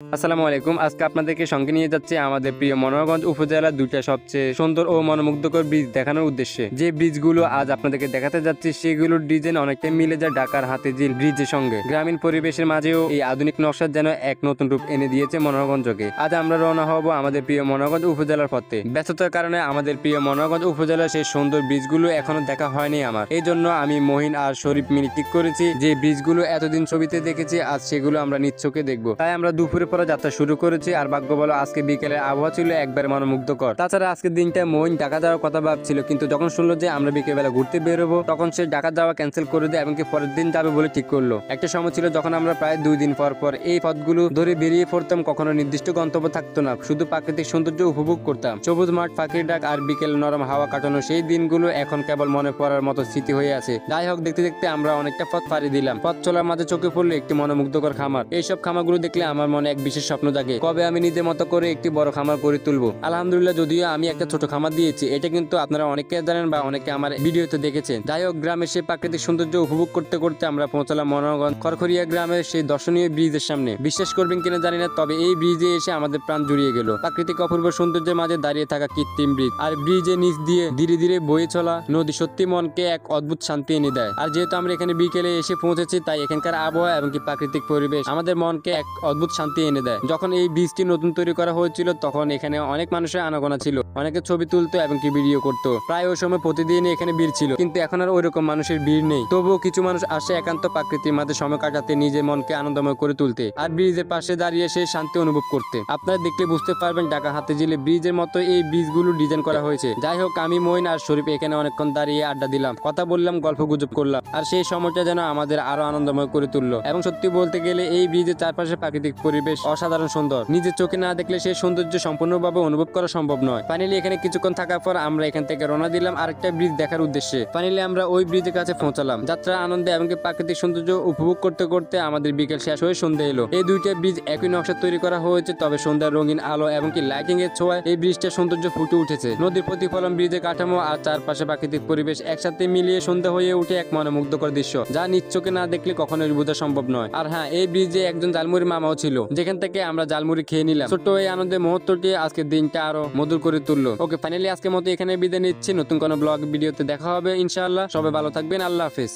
আসসালামু আলাইকুম। আজকে আপনাদেরকে সঙ্গে নিয়ে যাচ্ছে আমাদের প্রিয় মনোহরগঞ্জ উপজেলার দুইটা সবচেয়ে সুন্দর ও মনোমুগ্ধকর ব্রিজ দেখানোর উদ্দেশ্যে। যে ব্রিজগুলো আজ আপনাদেরকে দেখাতে যাচ্ছি সেগুলোর ডিজাইন অনেকটাই মিলে যায় ঢাকার হাতিঝিল ব্রিজের সঙ্গে। গ্রামীণ পরিবেশের মাঝেও এই আধুনিক নকশা যেন এক নতুন রূপ এনে দিয়েছে মনোহরগঞ্জকে। আজ আমরা রওনা হব আমাদের প্রিয় মনোহরগঞ্জ উপজেলার পথে। ব্যস্ততার কারণে আমাদের প্রিয় মনোহরগঞ্জ উপজেলার সেই সুন্দর ব্রিজগুলো এখনো দেখা হয়নি আমার। এই জন্য আমি মহিন আর শরীফ মিলে ঠিক করেছি যে ব্রিজগুলো এতদিন ছবিতে দেখেছি আজ সেগুলো আমরা নিজ চোখে দেখবো। তাই আমরা দুপুরে পরে যাত্রা শুরু করেছি। আর ভাগ্য বলো আজকে বিকেলের আবহাওয়া ছিল একবার মনোমুগ্ধকর। তাছাড়া আজকের দিনটা মহিন ঢাকা যাওয়ার কথা ভাবছিল, কিন্তু যখন শুনলো যে আমরা বিকেলবেলা ঘুরতে বেরোবো তখন সে ঢাকা যাওয়া ক্যান্সেল করে দেয় এবং পরের দিন যাবে বলে ঠিক করলো। একটা সময় ছিল যখন আমরা প্রায় 2 দিন পর পর এই পথগুলো ধরে বেরিয়ে পড়তাম, কখনো নির্দিষ্ট গন্তব্য থাকতো না, শুধু প্রাকৃতিক সৌন্দর্য উপভোগ করতাম। সবুজ মাঠ, পাখির ডাক আর বিকেল নরম হাওয়া কাটানো সেই দিনগুলো এখন কেবল মনে পড়ার মতো স্মৃতি হয়ে আছে। যাই হোক, দেখতে দেখতে আমরা অনেকটা পথ পাড়ি দিলাম। পথ চলার মাঝে চোখে পড়লো একটি মনোমুগ্ধকর খামার। এইসব খামারগুলো দেখলে আমার মনে এক বিশেষ স্বপ্ন জাগে, কবে আমি নিজের মতো করে একটি বড় খামার করে তুলবো। আলহামদুলিল্লাহ, যদিও আমি একটা ছোট খামার দিয়েছি, এটা কিন্তু আপনারা অনেকে জানেন বা অনেকে আমার ভিডিওতে দেখেছেন। যাই হোক, গ্রামের সেই প্রাকৃতিক সৌন্দর্য উপভোগ করতে করতে আমরা পৌঁছালাম মনোহরগঞ্জ খড়খড়িয়া গ্রামের সেই দর্শনীয় ব্রিজের সামনে। বিশ্বাস করবেন কিনা জানি না, তবে এই ব্রিজে এসে আমাদের প্রাণ জুড়িয়ে গেল। প্রাকৃতিক অপূর্ব সৌন্দর্যের মাঝে দাঁড়িয়ে থাকা কৃত্রিম ব্রিজ আর ব্রিজের নিচ দিয়ে ধীরে ধীরে বয়ে চলা নদী সত্যি মনকে এক অদ্ভুত শান্তি এনে দেয়। আর যেহেতু আমরা এখানে বিকেলে এসে পৌঁছেছি, তাই এখানকার আবহাওয়া এবং কি প্রাকৃতিক পরিবেশ আমাদের মনকে এক অদ্ভুত শান্তি এনে দেয়। যখন এই ব্রিজটি নতুন তৈরি করা হয়েছিল তখন এখানে অনেক মানুষের আনাগোনা ছিল, অনেকে ছবি তুলতো এবং কি ভিডিও করতো। প্রায় ওই সময় প্রতিদিন এখানে ভিড় ছিল, কিন্তু এখন আর ওইরকম মানুষের ভিড় নেই। তবুও কিছু মানুষ আসে একান্ত প্রাকৃতির মাঝে সময় কাটাতে, নিজের মনকে আনন্দময় করে তুলতে আর ব্রিজের পাশে দাঁড়িয়ে সেই শান্তি অনুভব করতে। আপনারা দেখলে বুঝতে পারবেন ঢাকা হাতিঝিলে ব্রিজের মতো এই ব্রিজগুলো ডিজাইন করা হয়েছে। যাই হোক, আমি মইন আর শরীফ এখানে অনেকক্ষণ দাঁড়িয়ে আড্ডা দিলাম, কথা বললাম, গল্প গুজব করলাম। আর সেই সময়টা যেন আমাদের আরো আনন্দময় করে তুললো। এবং সত্যি বলতে গেলে এই ব্রিজের চারপাশে প্রাকৃতিক পরিবেশ অসাধারণ সুন্দর। নিজের চোখে না দেখলে সেই সৌন্দর্য সম্পূর্ণভাবে অনুভব করা সম্ভব নয়। ফাইনালি এখানে কিছুক্ষণ থাকার পর আমরা এখান থেকে রওনা দিলাম আরেকটা ব্রিজ দেখার উদ্দেশ্যে। ফাইনালি আমরা ওই ব্রিজের কাছে পৌঁছালাম। যাত্রা আনন্দে এবং প্রাকৃতিক সৌন্দর্য উপভোগ করতে করতে আমাদের বিকেল শেষ হয়ে সন্ধ্যা এলো। এই দুইটা ব্রিজ একই নকশা তৈরি করা হয়েছে, তবে সন্ধ্যার রঙিন আলো এবং কি লাইটিং এর ছোঁয়ায় এই ব্রিজটার সৌন্দর্য ফুটে উঠেছে। নদীর প্রতিফলন, ব্রিজের কাঠামো আর চারপাশে প্রাকৃতিক পরিবেশ একসাথে মিলিয়ে সন্ধ্যা হয়ে উঠে এক মনোমুগ্ধকর দৃশ্য, যা নিজ চোখে না দেখলে কখনোই বোঝা সম্ভব নয়। আর হ্যাঁ, এই ব্রিজে একজন জালমুড়ি মামাও ছিল, যেখান থেকে আমরা জালমুড়ি খেয়ে নিলাম। ছোট্ট এই আনন্দের মুহূর্তটি আজকের দিনটা আরো মধুর করে তুললো। ওকে, ফাইনালি আজকের মতো এখানে বিদায় নিচ্ছি। নতুন কোনো ব্লগ ভিডিওতে দেখা হবে ইনশাআল্লাহ। সবাই ভালো থাকবেন। আল্লাহ হাফেজ।